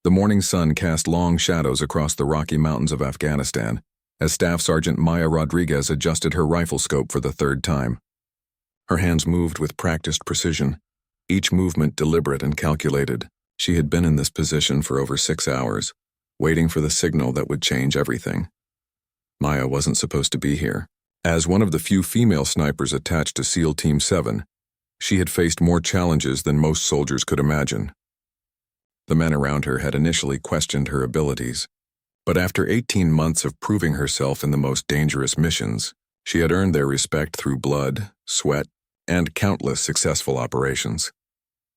The morning sun cast long shadows across the Rocky Mountains of Afghanistan as Staff Sergeant Maya Rodriguez adjusted her rifle scope for the third time. Her hands moved with practiced precision, each movement deliberate and calculated. She had been in this position for over 6 hours, waiting for the signal that would change everything. Maya wasn't supposed to be here. As one of the few female snipers attached to SEAL Team 7, she had faced more challenges than most soldiers could imagine. The men around her had initially questioned her abilities, but after 18 months of proving herself in the most dangerous missions, she had earned their respect through blood, sweat, and countless successful operations.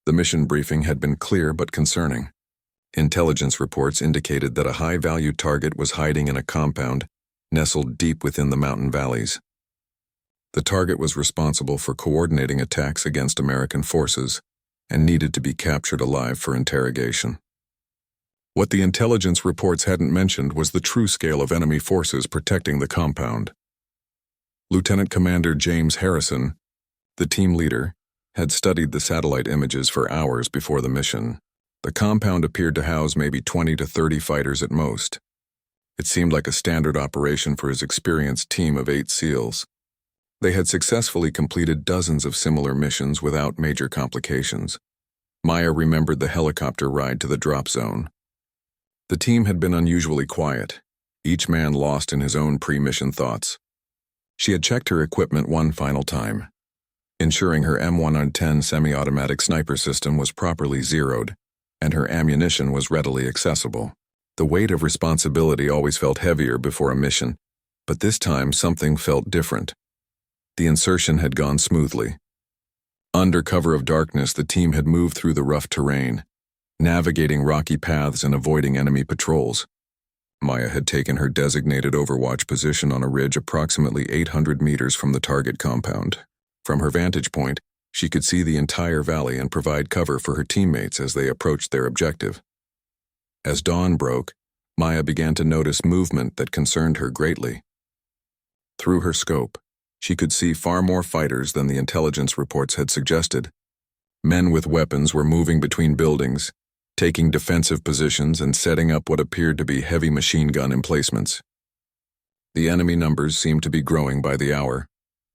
The mission briefing had been clear but concerning. Intelligence reports indicated that a high-value target was hiding in a compound nestled deep within the mountain valleys. The target was responsible for coordinating attacks against American forces and needed to be captured alive for interrogation. What the intelligence reports hadn't mentioned was the true scale of enemy forces protecting the compound. Lieutenant Commander James Harrison, the team leader, had studied the satellite images for hours before the mission. The compound appeared to house maybe 20 to 30 fighters at most. It seemed like a standard operation for his experienced team of 8 SEALs. They had successfully completed dozens of similar missions without major complications. Maya remembered the helicopter ride to the drop zone. The team had been unusually quiet, each man lost in his own pre-mission thoughts. She had checked her equipment one final time, ensuring her M110 semi-automatic sniper system was properly zeroed, and her ammunition was readily accessible. The weight of responsibility always felt heavier before a mission, but this time something felt different. The insertion had gone smoothly. Under cover of darkness, the team had moved through the rough terrain, navigating rocky paths and avoiding enemy patrols. Maya had taken her designated overwatch position on a ridge approximately 800 meters from the target compound. From her vantage point, she could see the entire valley and provide cover for her teammates as they approached their objective. As dawn broke, Maya began to notice movement that concerned her greatly. Through her scope, she could see far more fighters than the intelligence reports had suggested. Men with weapons were moving between buildings, taking defensive positions and setting up what appeared to be heavy machine gun emplacements. The enemy numbers seemed to be growing by the hour.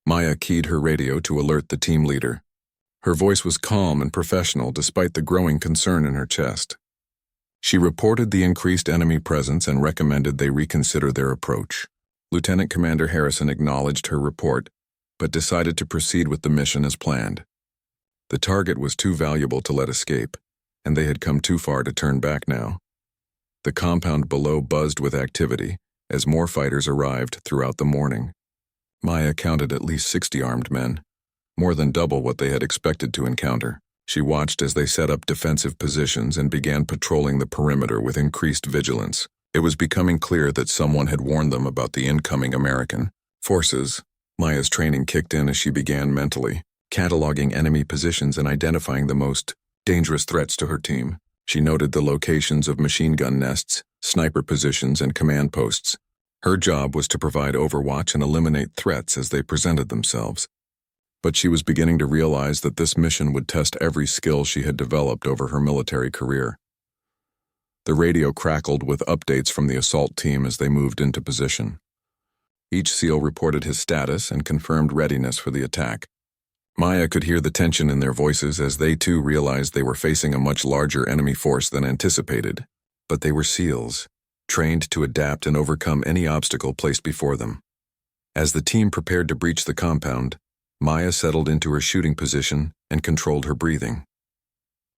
Maya keyed her radio to alert the team leader. Her voice was calm and professional despite the growing concern in her chest. She reported the increased enemy presence and recommended they reconsider their approach. Lieutenant Commander Harrison acknowledged her report, but decided to proceed with the mission as planned. The target was too valuable to let escape, and they had come too far to turn back now. The compound below buzzed with activity as more fighters arrived throughout the morning. Maya counted at least 60 armed men, more than double what they had expected to encounter. She watched as they set up defensive positions and began patrolling the perimeter with increased vigilance. It was becoming clear that someone had warned them about the incoming American forces. Maya's training kicked in as she began mentally cataloging enemy positions and identifying the most dangerous threats to her team. She noted the locations of machine gun nests, sniper positions, and command posts. Her job was to provide overwatch and eliminate threats as they presented themselves. But she was beginning to realize that this mission would test every skill she had developed over her military career. The radio crackled with updates from the assault team as they moved into position. Each SEAL reported his status and confirmed readiness for the attack. Maya could hear the tension in their voices as they too realized they were facing a much larger enemy force than anticipated. But they were SEALs, trained to adapt and overcome any obstacle placed before them. As the team prepared to breach the compound, Maya settled into her shooting position and controlled her breathing.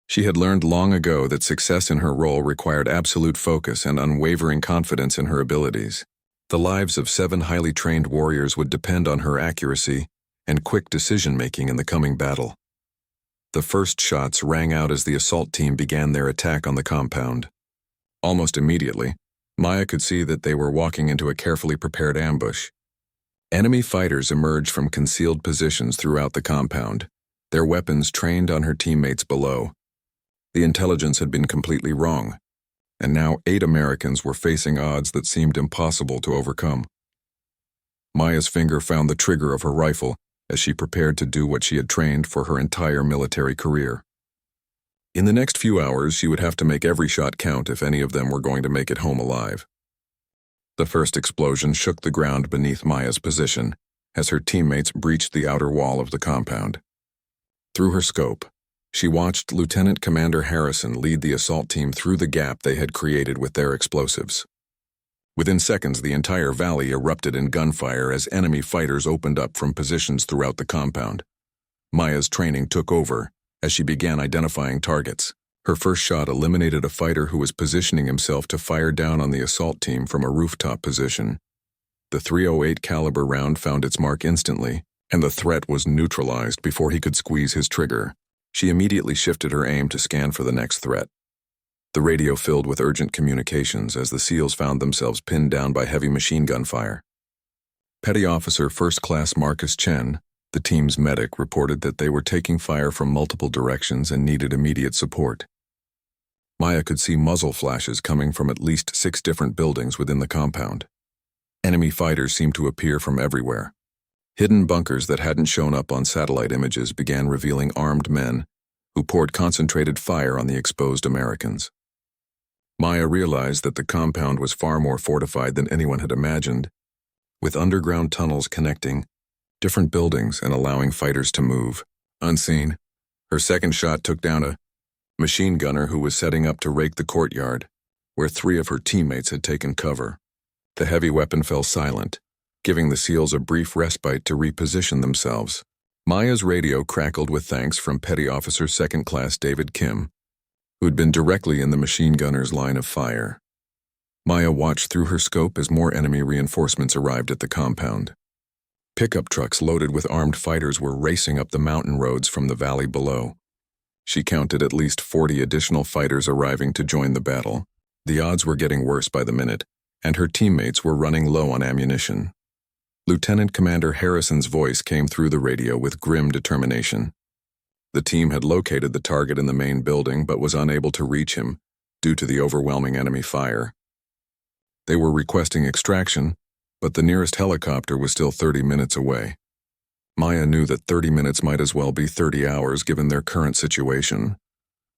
She had learned long ago that success in her role required absolute focus and unwavering confidence in her abilities. The lives of 7 highly trained warriors would depend on her accuracy and quick decision-making in the coming battle. The first shots rang out as the assault team began their attack on the compound. Almost immediately, Maya could see that they were walking into a carefully prepared ambush. Enemy fighters emerged from concealed positions throughout the compound, their weapons trained on her teammates below. The intelligence had been completely wrong, and now 8 Americans were facing odds that seemed impossible to overcome. Maya's finger found the trigger of her rifle as she prepared to do what she had trained for her entire military career. In the next few hours, she would have to make every shot count if any of them were going to make it home alive. The first explosion shook the ground beneath Maya's position as her teammates breached the outer wall of the compound. Through her scope, she watched Lieutenant Commander Harrison lead the assault team through the gap they had created with their explosives. Within seconds, the entire valley erupted in gunfire as enemy fighters opened up from positions throughout the compound. Maya's training took over as she began identifying targets. Her first shot eliminated a fighter who was positioning himself to fire down on the assault team from a rooftop position. The .308 caliber round found its mark instantly, and the threat was neutralized before he could squeeze his trigger. She immediately shifted her aim to scan for the next threat. The radio filled with urgent communications as the SEALs found themselves pinned down by heavy machine gun fire. Petty Officer First Class Marcus Chen, the team's medic, reported that they were taking fire from multiple directions and needed immediate support. Maya could see muzzle flashes coming from at least 6 different buildings within the compound. Enemy fighters seemed to appear from everywhere. Hidden bunkers that hadn't shown up on satellite images began revealing armed men who poured concentrated fire on the exposed Americans. Maya realized that the compound was far more fortified than anyone had imagined, with underground tunnels connecting different buildings and allowing fighters to move. Unseen, her second shot took down a machine gunner who was setting up to rake the courtyard, where 3 of her teammates had taken cover. The heavy weapon fell silent, giving the SEALs a brief respite to reposition themselves. Maya's radio crackled with thanks from Petty Officer Second Class David Kim, who had been directly in the machine gunner's line of fire. Maya watched through her scope as more enemy reinforcements arrived at the compound. Pickup trucks loaded with armed fighters were racing up the mountain roads from the valley below. She counted at least 40 additional fighters arriving to join the battle. The odds were getting worse by the minute, and her teammates were running low on ammunition. Lieutenant Commander Harrison's voice came through the radio with grim determination. The team had located the target in the main building but was unable to reach him due to the overwhelming enemy fire. They were requesting extraction, but the nearest helicopter was still 30 minutes away. Maya knew that 30 minutes might as well be 30 hours given their current situation.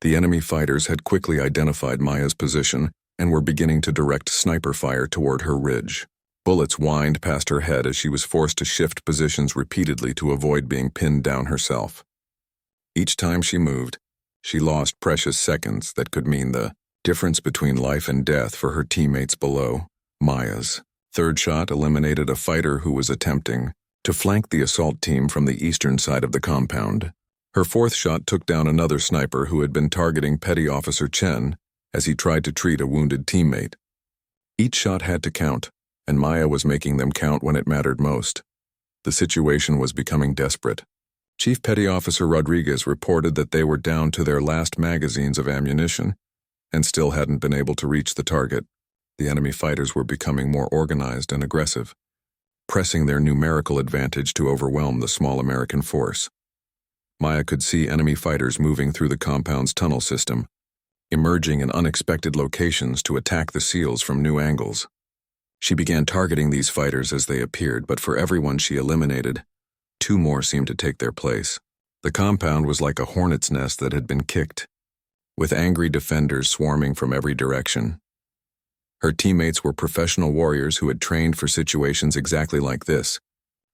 The enemy fighters had quickly identified Maya's position and were beginning to direct sniper fire toward her ridge. Bullets whined past her head as she was forced to shift positions repeatedly to avoid being pinned down herself. Each time she moved, she lost precious seconds that could mean the difference between life and death for her teammates below. Maya's third shot eliminated a fighter who was attempting to flank the assault team from the eastern side of the compound. Her fourth shot took down another sniper who had been targeting Petty Officer Chen as he tried to treat a wounded teammate. Each shot had to count, and Maya was making them count when it mattered most. The situation was becoming desperate. Chief Petty Officer Rodriguez reported that they were down to their last magazines of ammunition and still hadn't been able to reach the target. The enemy fighters were becoming more organized and aggressive, pressing their numerical advantage to overwhelm the small American force. Maya could see enemy fighters moving through the compound's tunnel system, emerging in unexpected locations to attack the SEALs from new angles. She began targeting these fighters as they appeared, but for everyone she eliminated, 2 more seemed to take their place. The compound was like a hornet's nest that had been kicked, with angry defenders swarming from every direction. Her teammates were professional warriors who had trained for situations exactly like this,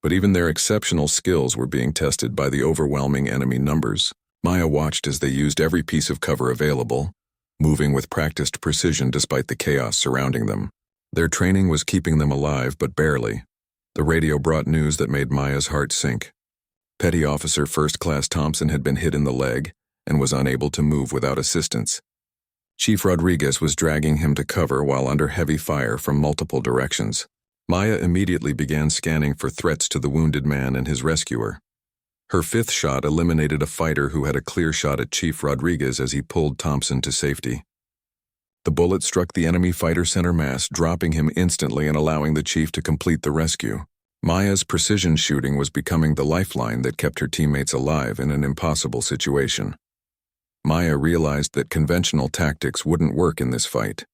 but even their exceptional skills were being tested by the overwhelming enemy numbers. Maya watched as they used every piece of cover available, moving with practiced precision despite the chaos surrounding them. Their training was keeping them alive, but barely. The radio brought news that made Maya's heart sink. Petty Officer First Class Thompson had been hit in the leg and was unable to move without assistance. Chief Rodriguez was dragging him to cover while under heavy fire from multiple directions. Maya immediately began scanning for threats to the wounded man and his rescuer. Her fifth shot eliminated a fighter who had a clear shot at Chief Rodriguez as he pulled Thompson to safety. The bullet struck the enemy fighter center mass, dropping him instantly and allowing the chief to complete the rescue. Maya's precision shooting was becoming the lifeline that kept her teammates alive in an impossible situation. Maya realized that conventional tactics wouldn't work in this fight.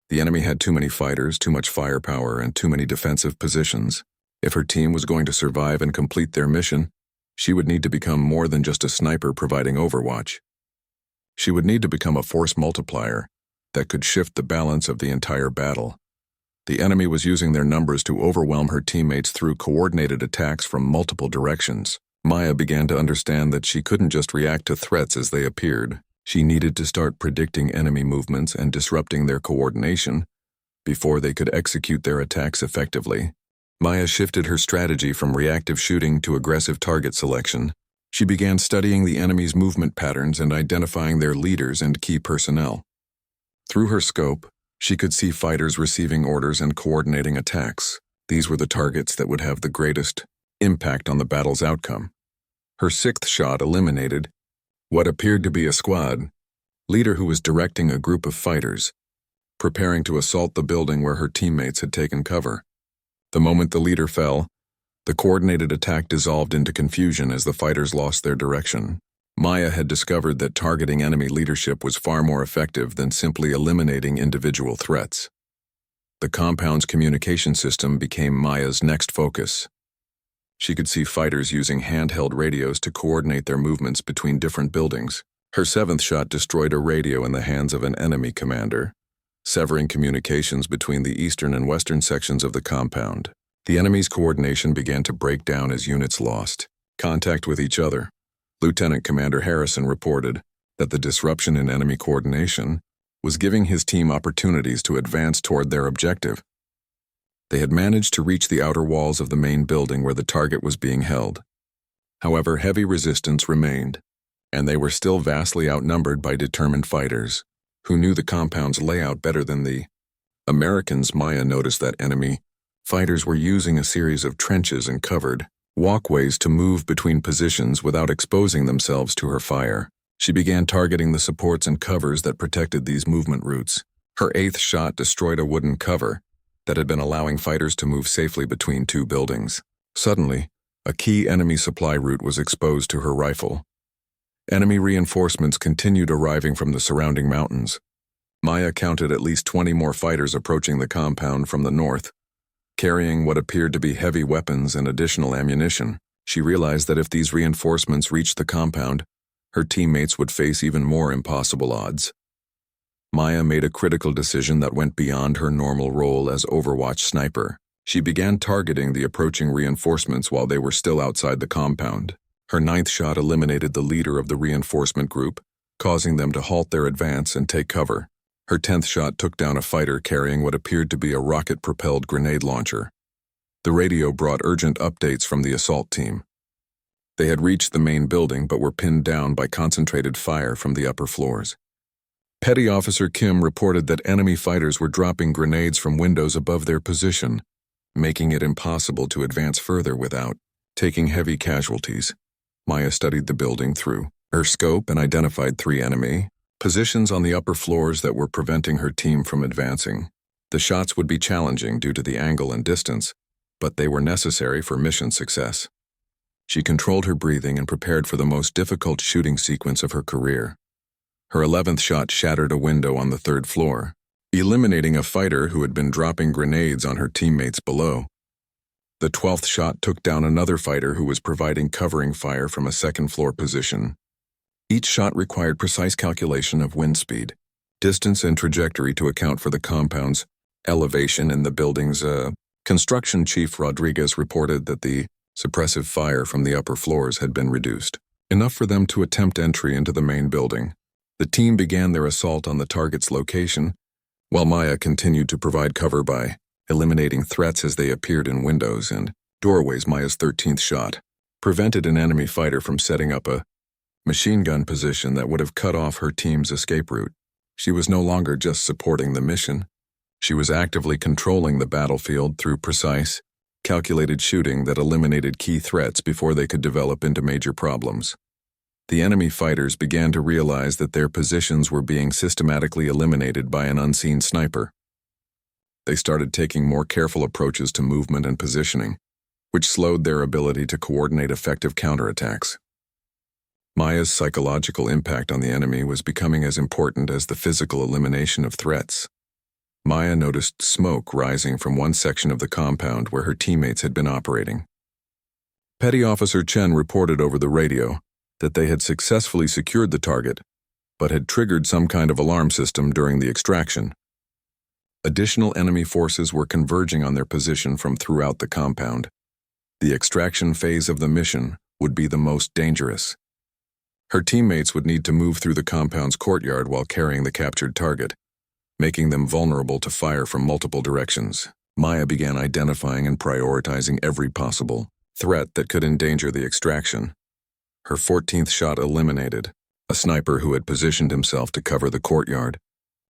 The enemy had too many fighters, too much firepower, and too many defensive positions. If her team was going to survive and complete their mission, she would need to become more than just a sniper providing overwatch. She would need to become a force multiplier that could shift the balance of the entire battle. The enemy was using their numbers to overwhelm her teammates through coordinated attacks from multiple directions. Maya began to understand that she couldn't just react to threats as they appeared. She needed to start predicting enemy movements and disrupting their coordination before they could execute their attacks effectively. Maya shifted her strategy from reactive shooting to aggressive target selection. She began studying the enemy's movement patterns and identifying their leaders and key personnel. Through her scope, she could see fighters receiving orders and coordinating attacks. These were the targets that would have the greatest impact on the battle's outcome. Her sixth shot eliminated what appeared to be a squad leader who was directing a group of fighters, preparing to assault the building where her teammates had taken cover. The moment the leader fell, the coordinated attack dissolved into confusion as the fighters lost their direction. Maya had discovered that targeting enemy leadership was far more effective than simply eliminating individual threats. The compound's communication system became Maya's next focus. She could see fighters using handheld radios to coordinate their movements between different buildings. Her seventh shot destroyed a radio in the hands of an enemy commander, severing communications between the eastern and western sections of the compound. The enemy's coordination began to break down as units lost contact with each other. Lieutenant Commander Harrison reported that the disruption in enemy coordination was giving his team opportunities to advance toward their objective. They had managed to reach the outer walls of the main building where the target was being held. However, heavy resistance remained, and they were still vastly outnumbered by determined fighters, who knew the compound's layout better than the Americans. Maya noticed that enemy fighters were using a series of trenches and covered walkways to move between positions without exposing themselves to her fire. She began targeting the supports and covers that protected these movement routes. Her eighth shot destroyed a wooden cover that had been allowing fighters to move safely between two buildings. Suddenly, a key enemy supply route was exposed to her rifle. Enemy reinforcements continued arriving from the surrounding mountains. Maya counted at least 20 more fighters approaching the compound from the north, carrying what appeared to be heavy weapons and additional ammunition. She realized that if these reinforcements reached the compound, her teammates would face even more impossible odds. Maya made a critical decision that went beyond her normal role as Overwatch sniper. She began targeting the approaching reinforcements while they were still outside the compound. Her ninth shot eliminated the leader of the reinforcement group, causing them to halt their advance and take cover. Her 10th shot took down a fighter carrying what appeared to be a rocket-propelled grenade launcher. The radio brought urgent updates from the assault team. They had reached the main building but were pinned down by concentrated fire from the upper floors. Petty Officer Kim reported that enemy fighters were dropping grenades from windows above their position, making it impossible to advance further without taking heavy casualties. Maya studied the building through her scope and identified 3 enemy positions on the upper floors that were preventing her team from advancing. The shots would be challenging due to the angle and distance, but they were necessary for mission success. She controlled her breathing and prepared for the most difficult shooting sequence of her career. Her 11th shot shattered a window on the 3rd floor, eliminating a fighter who had been dropping grenades on her teammates below. The 12th shot took down another fighter who was providing covering fire from a 2nd floor position. Each shot required precise calculation of wind speed, distance, and trajectory to account for the compound's elevation in the building's construction. Chief Rodriguez reported that the suppressive fire from the upper floors had been reduced, enough for them to attempt entry into the main building. The team began their assault on the target's location, while Maya continued to provide cover by eliminating threats as they appeared in windows and doorways. Maya's 13th shot prevented an enemy fighter from setting up a machine gun position that would have cut off her team's escape route. She was no longer just supporting the mission. She was actively controlling the battlefield through precise, calculated shooting that eliminated key threats before they could develop into major problems. The enemy fighters began to realize that their positions were being systematically eliminated by an unseen sniper. They started taking more careful approaches to movement and positioning, which slowed their ability to coordinate effective counterattacks. Maya's psychological impact on the enemy was becoming as important as the physical elimination of threats. Maya noticed smoke rising from one section of the compound where her teammates had been operating. Petty Officer Chen reported over the radio that they had successfully secured the target, but had triggered some kind of alarm system during the extraction. Additional enemy forces were converging on their position from throughout the compound. The extraction phase of the mission would be the most dangerous. Her teammates would need to move through the compound's courtyard while carrying the captured target, making them vulnerable to fire from multiple directions. Maya began identifying and prioritizing every possible threat that could endanger the extraction. Her 14th shot eliminated a sniper who had positioned himself to cover the courtyard,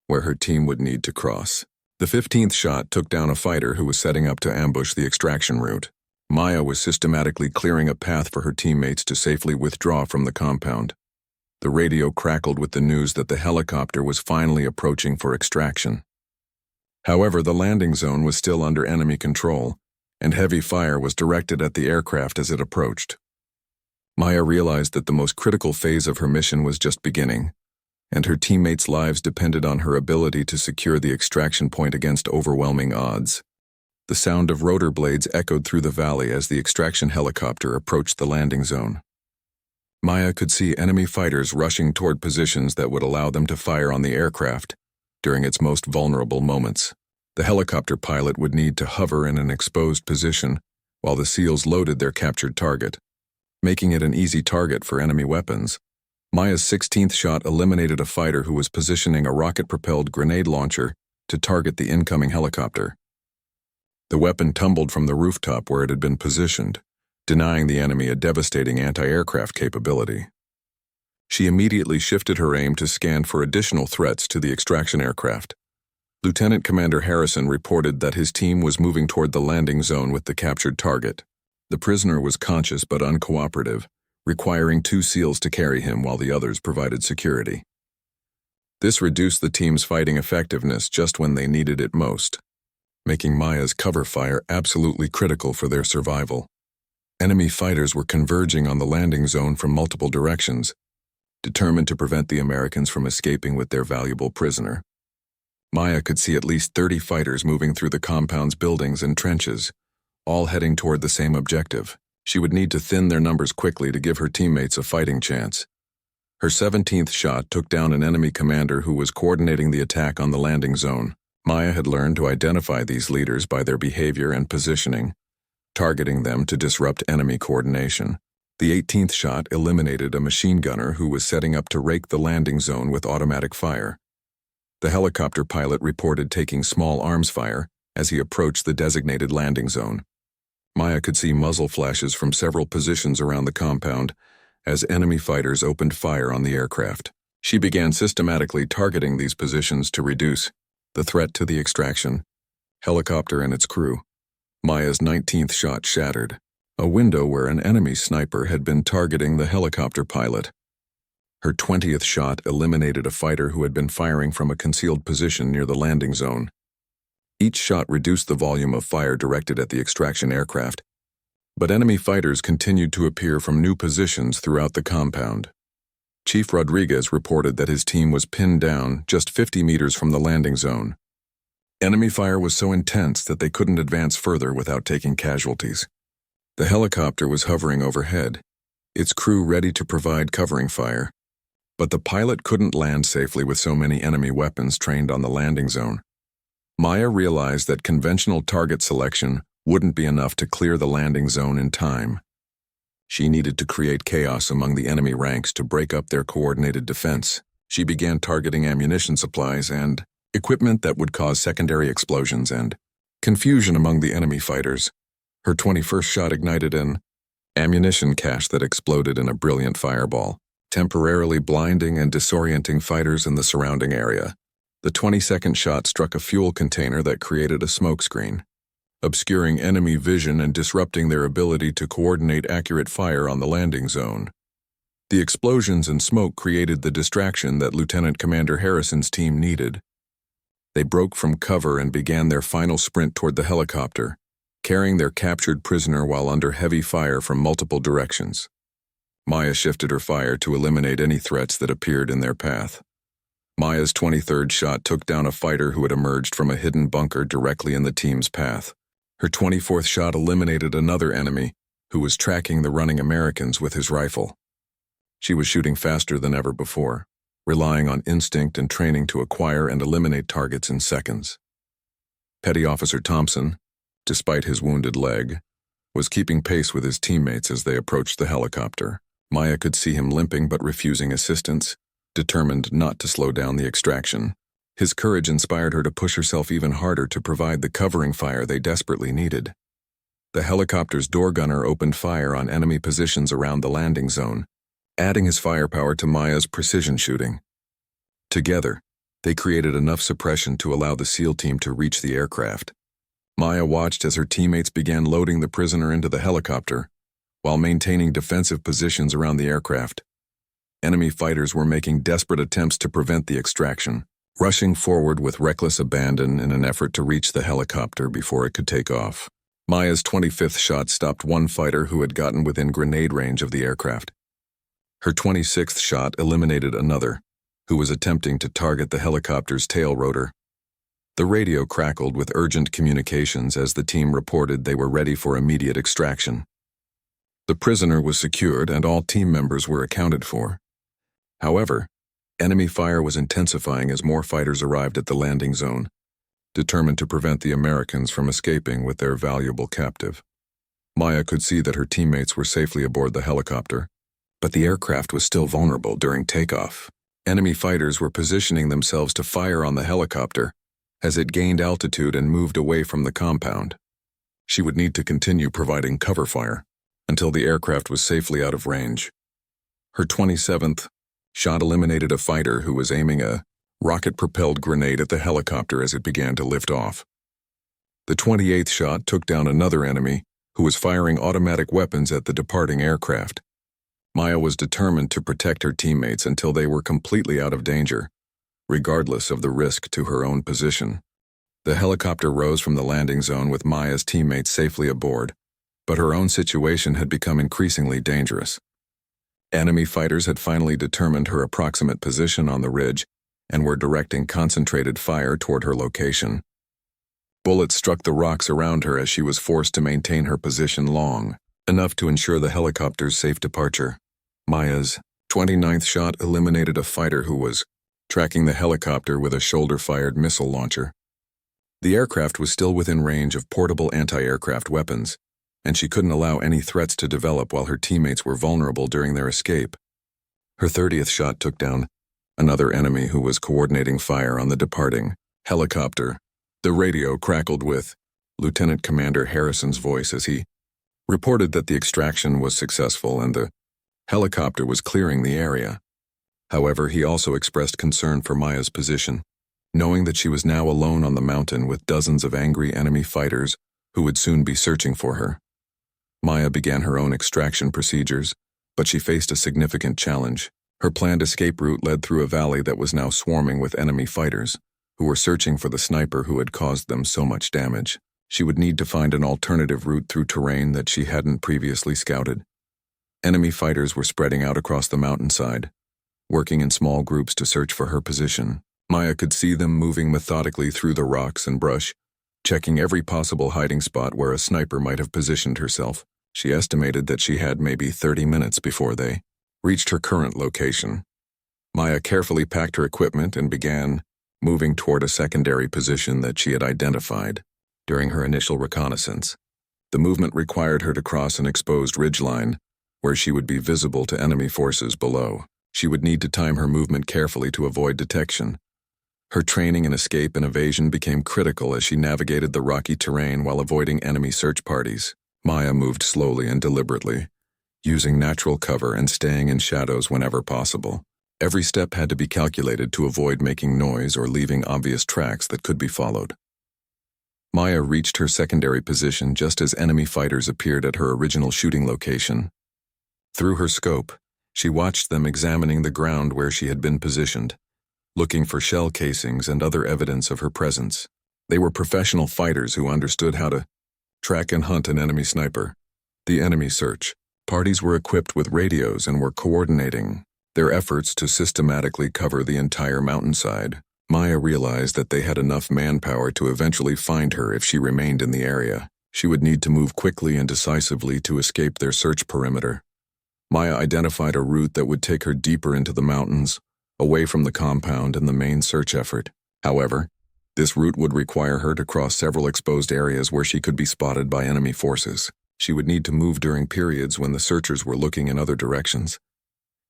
where her team would need to cross. The 15th shot took down a fighter who was setting up to ambush the extraction route. Maya was systematically clearing a path for her teammates to safely withdraw from the compound. The radio crackled with the news that the helicopter was finally approaching for extraction. However, the landing zone was still under enemy control, and heavy fire was directed at the aircraft as it approached. Maya realized that the most critical phase of her mission was just beginning, and her teammates' lives depended on her ability to secure the extraction point against overwhelming odds. The sound of rotor blades echoed through the valley as the extraction helicopter approached the landing zone. Maya could see enemy fighters rushing toward positions that would allow them to fire on the aircraft during its most vulnerable moments. The helicopter pilot would need to hover in an exposed position while the SEALs loaded their captured target, making it an easy target for enemy weapons. Maya's 16th shot eliminated a fighter who was positioning a rocket-propelled grenade launcher to target the incoming helicopter. The weapon tumbled from the rooftop where it had been positioned, denying the enemy a devastating anti-aircraft capability. She immediately shifted her aim to scan for additional threats to the extraction aircraft. Lieutenant Commander Harrison reported that his team was moving toward the landing zone with the captured target. The prisoner was conscious but uncooperative, requiring 2 SEALs to carry him while the others provided security. This reduced the team's fighting effectiveness just when they needed it most, making Maya's cover fire absolutely critical for their survival. Enemy fighters were converging on the landing zone from multiple directions, determined to prevent the Americans from escaping with their valuable prisoner. Maya could see at least 30 fighters moving through the compound's buildings and trenches, all heading toward the same objective. She would need to thin their numbers quickly to give her teammates a fighting chance. Her 17th shot took down an enemy commander who was coordinating the attack on the landing zone. Maya had learned to identify these leaders by their behavior and positioning, targeting them to disrupt enemy coordination. The 18th shot eliminated a machine gunner who was setting up to rake the landing zone with automatic fire. The helicopter pilot reported taking small arms fire as he approached the designated landing zone. Maya could see muzzle flashes from several positions around the compound as enemy fighters opened fire on the aircraft. She began systematically targeting these positions to reduce the threat to the extraction helicopter and its crew. Maya's 19th shot shattered a window where an enemy sniper had been targeting the helicopter pilot. Her 20th shot eliminated a fighter who had been firing from a concealed position near the landing zone. Each shot reduced the volume of fire directed at the extraction aircraft, but enemy fighters continued to appear from new positions throughout the compound. Chief Rodriguez reported that his team was pinned down just 50 meters from the landing zone. Enemy fire was so intense that they couldn't advance further without taking casualties. The helicopter was hovering overhead, its crew ready to provide covering fire, but the pilot couldn't land safely with so many enemy weapons trained on the landing zone. Maya realized that conventional target selection wouldn't be enough to clear the landing zone in time. She needed to create chaos among the enemy ranks to break up their coordinated defense. She began targeting ammunition supplies and equipment that would cause secondary explosions and confusion among the enemy fighters. Her 21st shot ignited an ammunition cache that exploded in a brilliant fireball, temporarily blinding and disorienting fighters in the surrounding area. The 22nd shot struck a fuel container that created a smokescreen, obscuring enemy vision and disrupting their ability to coordinate accurate fire on the landing zone. The explosions and smoke created the distraction that Lieutenant Commander Harrison's team needed. They broke from cover and began their final sprint toward the helicopter, carrying their captured prisoner while under heavy fire from multiple directions. Maya shifted her fire to eliminate any threats that appeared in their path. Maya's 23rd shot took down a fighter who had emerged from a hidden bunker directly in the team's path. Her 24th shot eliminated another enemy who was tracking the running Americans with his rifle. She was shooting faster than ever before, relying on instinct and training to acquire and eliminate targets in seconds. Petty Officer Thompson, despite his wounded leg, was keeping pace with his teammates as they approached the helicopter. Maya could see him limping but refusing assistance, determined not to slow down the extraction. His courage inspired her to push herself even harder to provide the covering fire they desperately needed. The helicopter's door gunner opened fire on enemy positions around the landing zone, adding his firepower to Maya's precision shooting. Together, they created enough suppression to allow the SEAL team to reach the aircraft. Maya watched as her teammates began loading the prisoner into the helicopter, while maintaining defensive positions around the aircraft. Enemy fighters were making desperate attempts to prevent the extraction, rushing forward with reckless abandon in an effort to reach the helicopter before it could take off. Maya's 25th shot stopped one fighter who had gotten within grenade range of the aircraft. Her 26th shot eliminated another, who was attempting to target the helicopter's tail rotor. The radio crackled with urgent communications as the team reported they were ready for immediate extraction. The prisoner was secured and all team members were accounted for. However, enemy fire was intensifying as more fighters arrived at the landing zone, determined to prevent the Americans from escaping with their valuable captive. Maya could see that her teammates were safely aboard the helicopter, but the aircraft was still vulnerable during takeoff. Enemy fighters were positioning themselves to fire on the helicopter as it gained altitude and moved away from the compound. She would need to continue providing cover fire until the aircraft was safely out of range. Her 27th shot eliminated a fighter who was aiming a rocket-propelled grenade at the helicopter as it began to lift off. The 28th shot took down another enemy who was firing automatic weapons at the departing aircraft. Maya was determined to protect her teammates until they were completely out of danger, regardless of the risk to her own position. The helicopter rose from the landing zone with Maya's teammates safely aboard, but her own situation had become increasingly dangerous. Enemy fighters had finally determined her approximate position on the ridge and were directing concentrated fire toward her location. Bullets struck the rocks around her as she was forced to maintain her position long enough to ensure the helicopter's safe departure. Maya's 29th shot eliminated a fighter who was tracking the helicopter with a shoulder-fired missile launcher. The aircraft was still within range of portable anti-aircraft weapons, and she couldn't allow any threats to develop while her teammates were vulnerable during their escape. Her 30th shot took down another enemy who was coordinating fire on the departing helicopter. The radio crackled with Lieutenant Commander Harrison's voice as he reported that the extraction was successful and the helicopter was clearing the area. However, he also expressed concern for Maya's position, knowing that she was now alone on the mountain with dozens of angry enemy fighters who would soon be searching for her. Maya began her own extraction procedures, but she faced a significant challenge. Her planned escape route led through a valley that was now swarming with enemy fighters, who were searching for the sniper who had caused them so much damage. She would need to find an alternative route through terrain that she hadn't previously scouted. Enemy fighters were spreading out across the mountainside, working in small groups to search for her position. Maya could see them moving methodically through the rocks and brush, checking every possible hiding spot where a sniper might have positioned herself. She estimated that she had maybe 30 minutes before they reached her current location. Maya carefully packed her equipment and began moving toward a secondary position that she had identified during her initial reconnaissance. The movement required her to cross an exposed ridgeline, where she would be visible to enemy forces below. She would need to time her movement carefully to avoid detection. Her training in escape and evasion became critical as she navigated the rocky terrain while avoiding enemy search parties. Maya moved slowly and deliberately, using natural cover and staying in shadows whenever possible. Every step had to be calculated to avoid making noise or leaving obvious tracks that could be followed. Maya reached her secondary position just as enemy fighters appeared at her original shooting location. Through her scope, she watched them examining the ground where she had been positioned, looking for shell casings and other evidence of her presence. They were professional fighters who understood how to track and hunt an enemy sniper. The enemy search parties were equipped with radios and were coordinating their efforts to systematically cover the entire mountainside. Maya realized that they had enough manpower to eventually find her if she remained in the area. She would need to move quickly and decisively to escape their search perimeter. Maya identified a route that would take her deeper into the mountains, away from the compound and the main search effort. However, this route would require her to cross several exposed areas where she could be spotted by enemy forces. She would need to move during periods when the searchers were looking in other directions.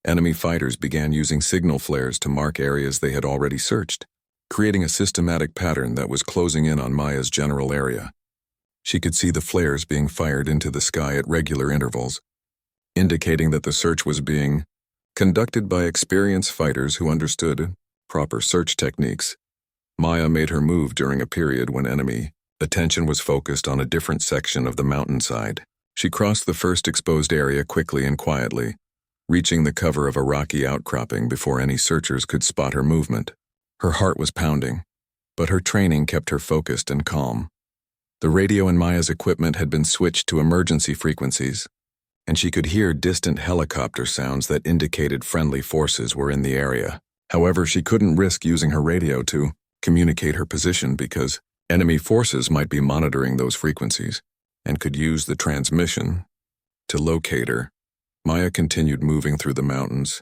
Enemy fighters began using signal flares to mark areas they had already searched, creating a systematic pattern that was closing in on Maya's general area. She could see the flares being fired into the sky at regular intervals, indicating that the search was being conducted by experienced fighters who understood proper search techniques. Maya made her move during a period when enemy attention was focused on a different section of the mountainside. She crossed the first exposed area quickly and quietly, reaching the cover of a rocky outcropping before any searchers could spot her movement. Her heart was pounding, but her training kept her focused and calm. The radio in Maya's equipment had been switched to emergency frequencies, and she could hear distant helicopter sounds that indicated friendly forces were in the area. However, she couldn't risk using her radio to communicate her position because enemy forces might be monitoring those frequencies and could use the transmission to locate her. Maya continued moving through the mountains,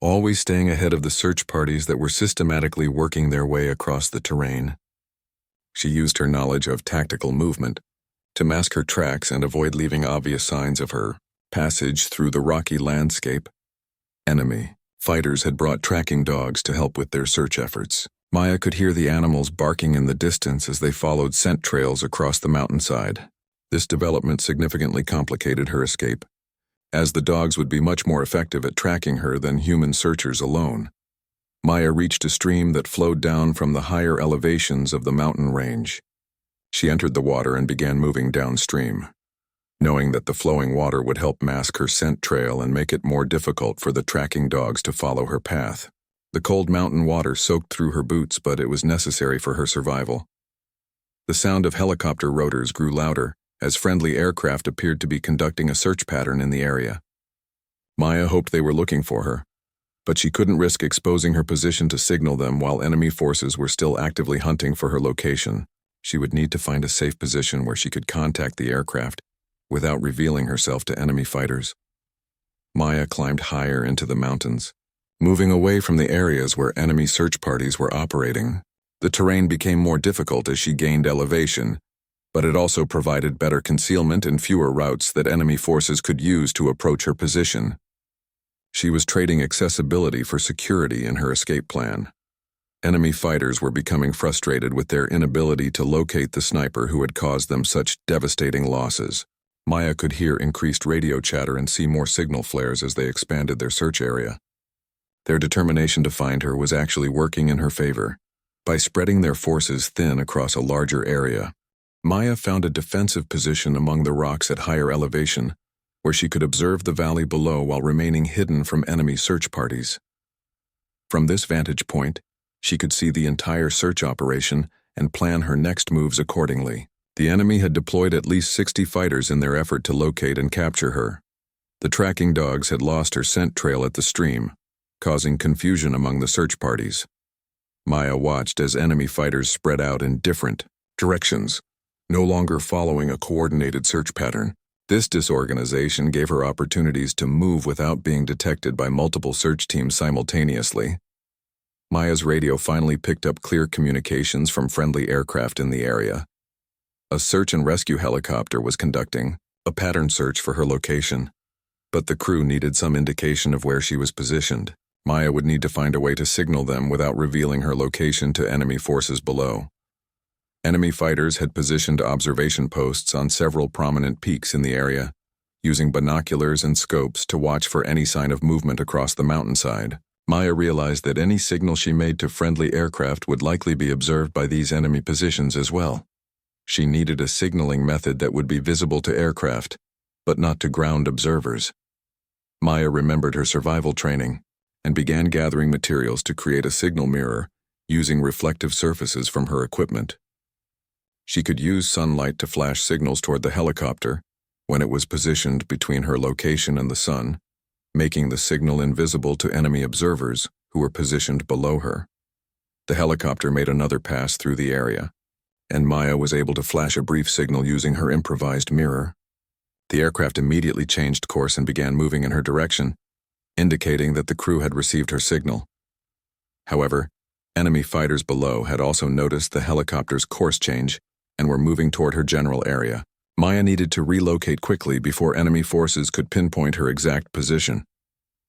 always staying ahead of the search parties that were systematically working their way across the terrain. She used her knowledge of tactical movement to mask her tracks and avoid leaving obvious signs of her passage through the rocky landscape. Enemy fighters had brought tracking dogs to help with their search efforts. Maya could hear the animals barking in the distance as they followed scent trails across the mountainside. This development significantly complicated her escape, as the dogs would be much more effective at tracking her than human searchers alone. Maya reached a stream that flowed down from the higher elevations of the mountain range. She entered the water and began moving downstream, knowing that the flowing water would help mask her scent trail and make it more difficult for the tracking dogs to follow her path. The cold mountain water soaked through her boots, but it was necessary for her survival. The sound of helicopter rotors grew louder as friendly aircraft appeared to be conducting a search pattern in the area. Maya hoped they were looking for her, but she couldn't risk exposing her position to signal them while enemy forces were still actively hunting for her location. She would need to find a safe position where she could contact the aircraft without revealing herself to enemy fighters. Maya climbed higher into the mountains, moving away from the areas where enemy search parties were operating. The terrain became more difficult as she gained elevation, but it also provided better concealment and fewer routes that enemy forces could use to approach her position. She was trading accessibility for security in her escape plan. Enemy fighters were becoming frustrated with their inability to locate the sniper who had caused them such devastating losses. Maya could hear increased radio chatter and see more signal flares as they expanded their search area. Their determination to find her was actually working in her favor. By spreading their forces thin across a larger area, Maya found a defensive position among the rocks at higher elevation, where she could observe the valley below while remaining hidden from enemy search parties. From this vantage point, she could see the entire search operation and plan her next moves accordingly. The enemy had deployed at least 60 fighters in their effort to locate and capture her. The tracking dogs had lost her scent trail at the stream, causing confusion among the search parties. Maya watched as enemy fighters spread out in different directions, no longer following a coordinated search pattern. This disorganization gave her opportunities to move without being detected by multiple search teams simultaneously. Maya's radio finally picked up clear communications from friendly aircraft in the area. A search and rescue helicopter was conducting a pattern search for her location, but the crew needed some indication of where she was positioned. Maya would need to find a way to signal them without revealing her location to enemy forces below. Enemy fighters had positioned observation posts on several prominent peaks in the area, using binoculars and scopes to watch for any sign of movement across the mountainside. Maya realized that any signal she made to friendly aircraft would likely be observed by these enemy positions as well. She needed a signaling method that would be visible to aircraft, but not to ground observers. Maya remembered her survival training and began gathering materials to create a signal mirror using reflective surfaces from her equipment. She could use sunlight to flash signals toward the helicopter when it was positioned between her location and the sun, making the signal invisible to enemy observers who were positioned below her. The helicopter made another pass through the area, and Maya was able to flash a brief signal using her improvised mirror. The aircraft immediately changed course and began moving in her direction, indicating that the crew had received her signal. However, enemy fighters below had also noticed the helicopter's course change and were moving toward her general area. Maya needed to relocate quickly before enemy forces could pinpoint her exact position.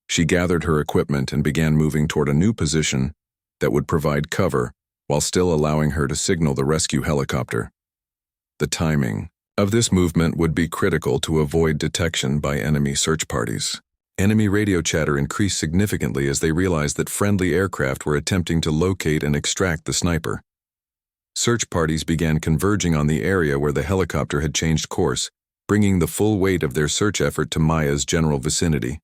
She gathered her equipment and began moving toward a new position that would provide cover while still allowing her to signal the rescue helicopter. The timing of this movement would be critical to avoid detection by enemy search parties. Enemy radio chatter increased significantly as they realized that friendly aircraft were attempting to locate and extract the sniper. Search parties began converging on the area where the helicopter had changed course, bringing the full weight of their search effort to Maya's general vicinity.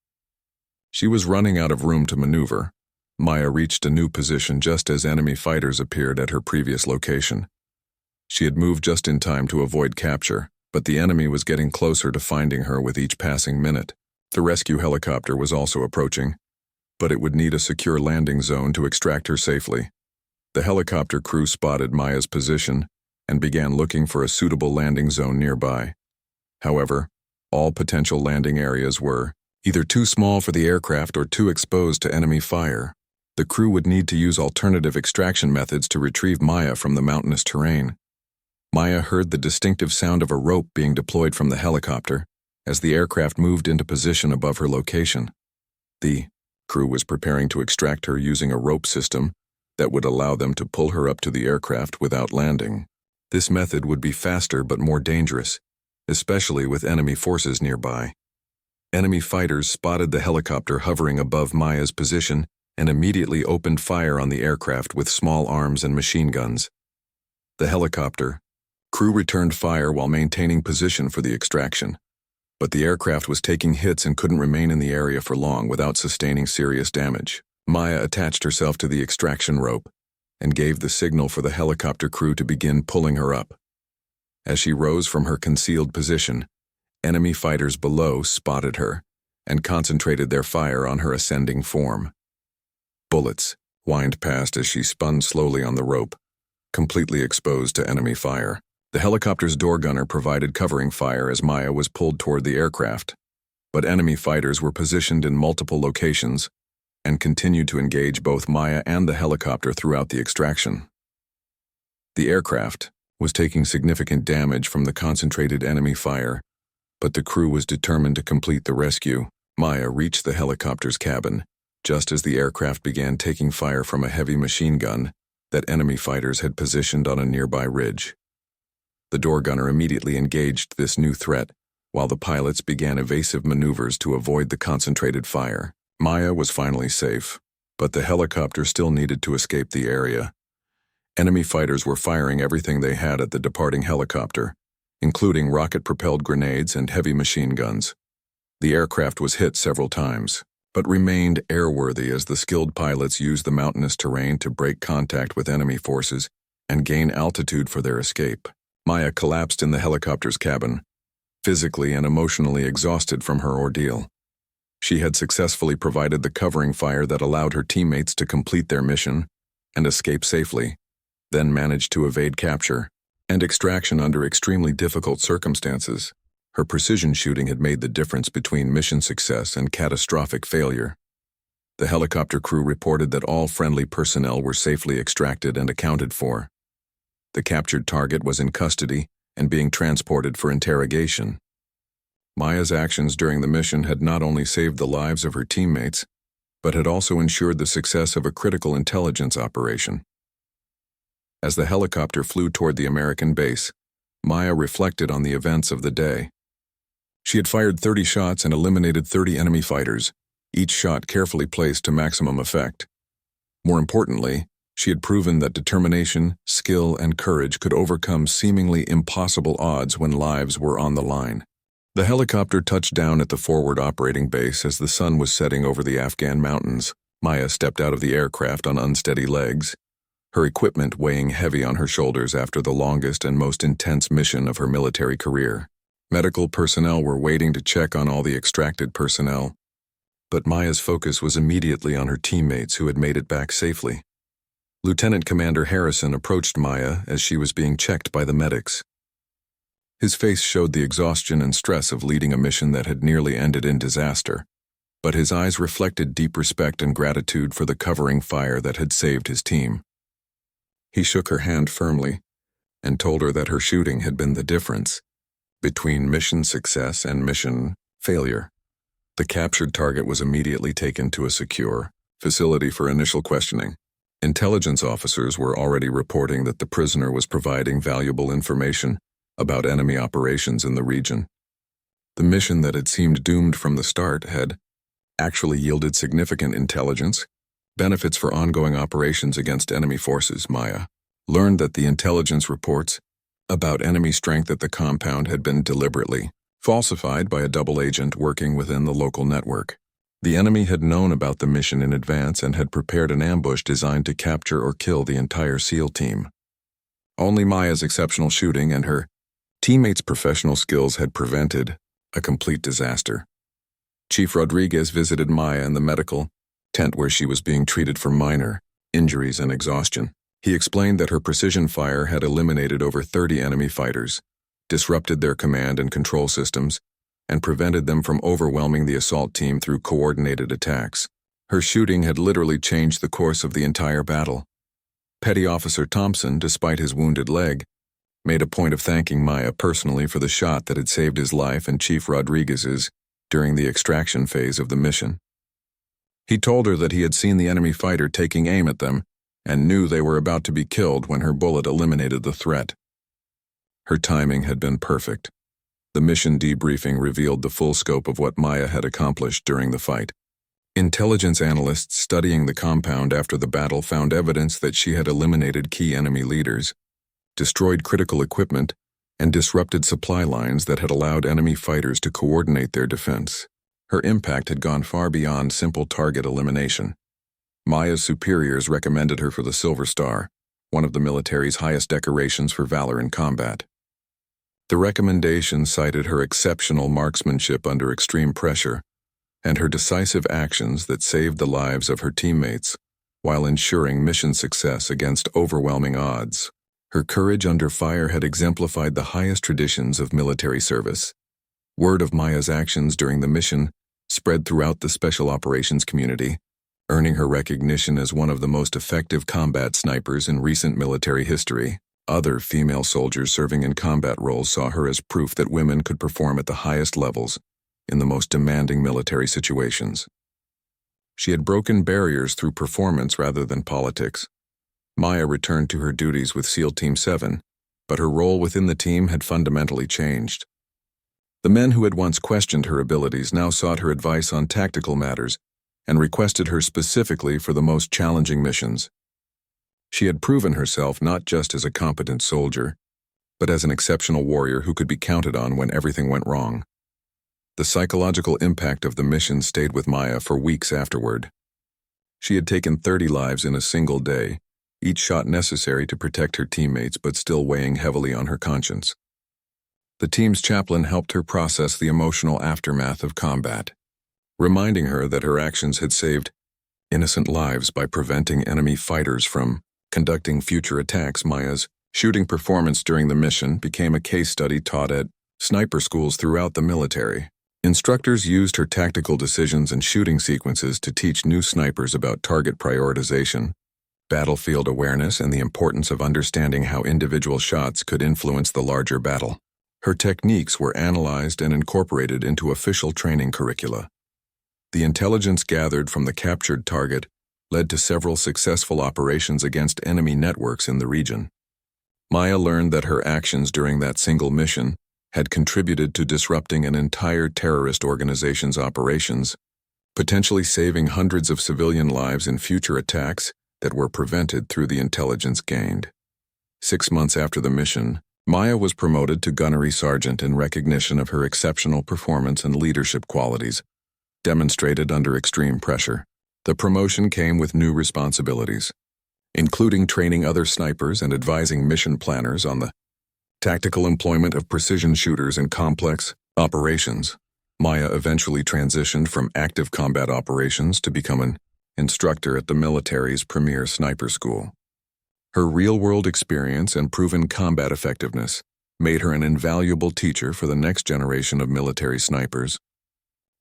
She was running out of room to maneuver. Maya reached a new position just as enemy fighters appeared at her previous location. She had moved just in time to avoid capture, but the enemy was getting closer to finding her with each passing minute. The rescue helicopter was also approaching, but it would need a secure landing zone to extract her safely. The helicopter crew spotted Maya's position and began looking for a suitable landing zone nearby. However, all potential landing areas were either too small for the aircraft or too exposed to enemy fire. The crew would need to use alternative extraction methods to retrieve Maya from the mountainous terrain. Maya heard the distinctive sound of a rope being deployed from the helicopter as the aircraft moved into position above her location. The crew was preparing to extract her using a rope system that would allow them to pull her up to the aircraft without landing. This method would be faster but more dangerous, especially with enemy forces nearby. Enemy fighters spotted the helicopter hovering above Maya's position and immediately opened fire on the aircraft with small arms and machine guns. The helicopter crew returned fire while maintaining position for the extraction, but the aircraft was taking hits and couldn't remain in the area for long without sustaining serious damage. Maya attached herself to the extraction rope and gave the signal for the helicopter crew to begin pulling her up. As she rose from her concealed position, enemy fighters below spotted her and concentrated their fire on her ascending form. Bullets whined past as she spun slowly on the rope, completely exposed to enemy fire. The helicopter's door gunner provided covering fire as Maya was pulled toward the aircraft, but enemy fighters were positioned in multiple locations and continued to engage both Maya and the helicopter throughout the extraction. The aircraft was taking significant damage from the concentrated enemy fire, but the crew was determined to complete the rescue. Maya reached the helicopter's cabin just as the aircraft began taking fire from a heavy machine gun that enemy fighters had positioned on a nearby ridge. The door gunner immediately engaged this new threat, while the pilots began evasive maneuvers to avoid the concentrated fire. Maya was finally safe, but the helicopter still needed to escape the area. Enemy fighters were firing everything they had at the departing helicopter, including rocket-propelled grenades and heavy machine guns. The aircraft was hit several times, but remained airworthy as the skilled pilots used the mountainous terrain to break contact with enemy forces and gain altitude for their escape. Maya collapsed in the helicopter's cabin, physically and emotionally exhausted from her ordeal. She had successfully provided the covering fire that allowed her teammates to complete their mission and escape safely, then managed to evade capture and extraction under extremely difficult circumstances. Her precision shooting had made the difference between mission success and catastrophic failure. The helicopter crew reported that all friendly personnel were safely extracted and accounted for. The captured target was in custody and being transported for interrogation. Maya's actions during the mission had not only saved the lives of her teammates, but had also ensured the success of a critical intelligence operation. As the helicopter flew toward the American base, Maya reflected on the events of the day. She had fired 30 shots and eliminated 30 enemy fighters, each shot carefully placed to maximum effect. More importantly, she had proven that determination, skill, and courage could overcome seemingly impossible odds when lives were on the line. The helicopter touched down at the forward operating base as the sun was setting over the Afghan mountains. Maya stepped out of the aircraft on unsteady legs, her equipment weighing heavy on her shoulders after the longest and most intense mission of her military career. Medical personnel were waiting to check on all the extracted personnel, but Maya's focus was immediately on her teammates who had made it back safely. Lieutenant Commander Harrison approached Maya as she was being checked by the medics. His face showed the exhaustion and stress of leading a mission that had nearly ended in disaster, but his eyes reflected deep respect and gratitude for the covering fire that had saved his team. He shook her hand firmly and told her that her shooting had been the difference between mission success and mission failure. The captured target was immediately taken to a secure facility for initial questioning. Intelligence officers were already reporting that the prisoner was providing valuable information about enemy operations in the region. The mission that had seemed doomed from the start had actually yielded significant intelligence benefits for ongoing operations against enemy forces. Maya learned that the intelligence reports about enemy strength at the compound had been deliberately falsified by a double agent working within the local network. The enemy had known about the mission in advance and had prepared an ambush designed to capture or kill the entire SEAL team. Only Maya's exceptional shooting and her teammates' professional skills had prevented a complete disaster. Chief Rodriguez visited Maya in the medical tent where she was being treated for minor injuries and exhaustion. He explained that her precision fire had eliminated over 30 enemy fighters, disrupted their command and control systems, and prevented them from overwhelming the assault team through coordinated attacks. Her shooting had literally changed the course of the entire battle. Petty Officer Thompson, despite his wounded leg, made a point of thanking Maya personally for the shot that had saved his life and Chief Rodriguez's during the extraction phase of the mission. He told her that he had seen the enemy fighter taking aim at them and knew they were about to be killed when her bullet eliminated the threat. Her timing had been perfect. The mission debriefing revealed the full scope of what Maya had accomplished during the fight. Intelligence analysts studying the compound after the battle found evidence that she had eliminated key enemy leaders, destroyed critical equipment, and disrupted supply lines that had allowed enemy fighters to coordinate their defense. Her impact had gone far beyond simple target elimination. Maya's superiors recommended her for the Silver Star, one of the military's highest decorations for valor in combat. The recommendation cited her exceptional marksmanship under extreme pressure and her decisive actions that saved the lives of her teammates while ensuring mission success against overwhelming odds. Her courage under fire had exemplified the highest traditions of military service. Word of Maya's actions during the mission spread throughout the special operations community, earning her recognition as one of the most effective combat snipers in recent military history. Other female soldiers serving in combat roles saw her as proof that women could perform at the highest levels in the most demanding military situations. She had broken barriers through performance rather than politics. Maya returned to her duties with SEAL Team 7, but her role within the team had fundamentally changed. The men who had once questioned her abilities now sought her advice on tactical matters and requested her specifically for the most challenging missions. She had proven herself not just as a competent soldier, but as an exceptional warrior who could be counted on when everything went wrong. The psychological impact of the mission stayed with Maya for weeks afterward. She had taken 30 lives in a single day, each shot necessary to protect her teammates but still weighing heavily on her conscience. The team's chaplain helped her process the emotional aftermath of combat, reminding her that her actions had saved innocent lives by preventing enemy fighters from conducting future attacks. Maya's shooting performance during the mission became a case study taught at sniper schools throughout the military. Instructors used her tactical decisions and shooting sequences to teach new snipers about target prioritization, battlefield awareness, and the importance of understanding how individual shots could influence the larger battle. Her techniques were analyzed and incorporated into official training curricula. The intelligence gathered from the captured target led to several successful operations against enemy networks in the region. Maya learned that her actions during that single mission had contributed to disrupting an entire terrorist organization's operations, potentially saving hundreds of civilian lives in future attacks that were prevented through the intelligence gained. 6 months after the mission, Maya was promoted to gunnery sergeant in recognition of her exceptional performance and leadership qualities, demonstrated under extreme pressure. The promotion came with new responsibilities, including training other snipers and advising mission planners on the tactical employment of precision shooters in complex operations. Maya eventually transitioned from active combat operations to become an instructor at the military's premier sniper school. Her real-world experience and proven combat effectiveness made her an invaluable teacher for the next generation of military snipers.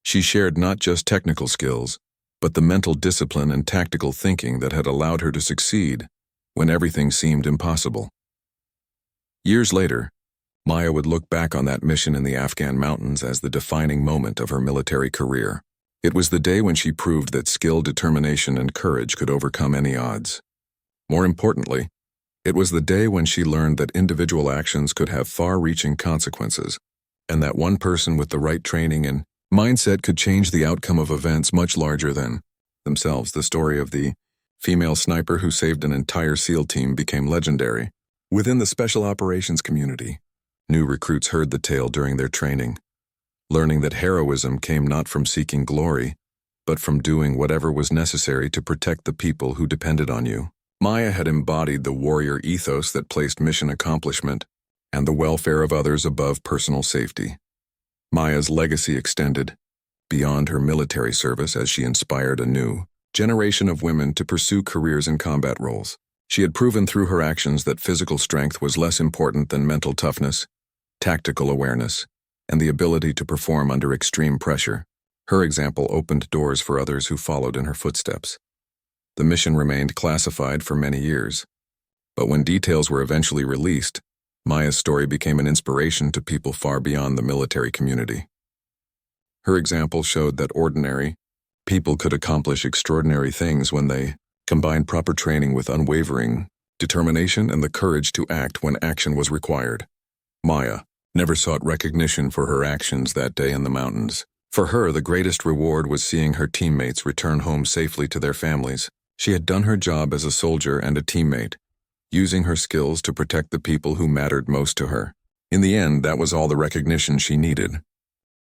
She shared not just technical skills, but the mental discipline and tactical thinking that had allowed her to succeed when everything seemed impossible. Years later, Maya would look back on that mission in the Afghan mountains as the defining moment of her military career. It was the day when she proved that skill, determination, and courage could overcome any odds. More importantly, it was the day when she learned that individual actions could have far-reaching consequences, and that one person with the right training and mindset could change the outcome of events much larger than themselves. The story of the female sniper who saved an entire SEAL team became legendary. Within the special operations community, new recruits heard the tale during their training, learning that heroism came not from seeking glory, but from doing whatever was necessary to protect the people who depended on you. Maya had embodied the warrior ethos that placed mission accomplishment and the welfare of others above personal safety. Maya's legacy extended beyond her military service as she inspired a new generation of women to pursue careers in combat roles. She had proven through her actions that physical strength was less important than mental toughness, tactical awareness, and the ability to perform under extreme pressure. Her example opened doors for others who followed in her footsteps. The mission remained classified for many years, but when details were eventually released, Maya's story became an inspiration to people far beyond the military community. Her example showed that ordinary people could accomplish extraordinary things when they combined proper training with unwavering determination and the courage to act when action was required. Maya never sought recognition for her actions that day in the mountains. For her, the greatest reward was seeing her teammates return home safely to their families. She had done her job as a soldier and a teammate, using her skills to protect the people who mattered most to her. In the end, that was all the recognition she needed.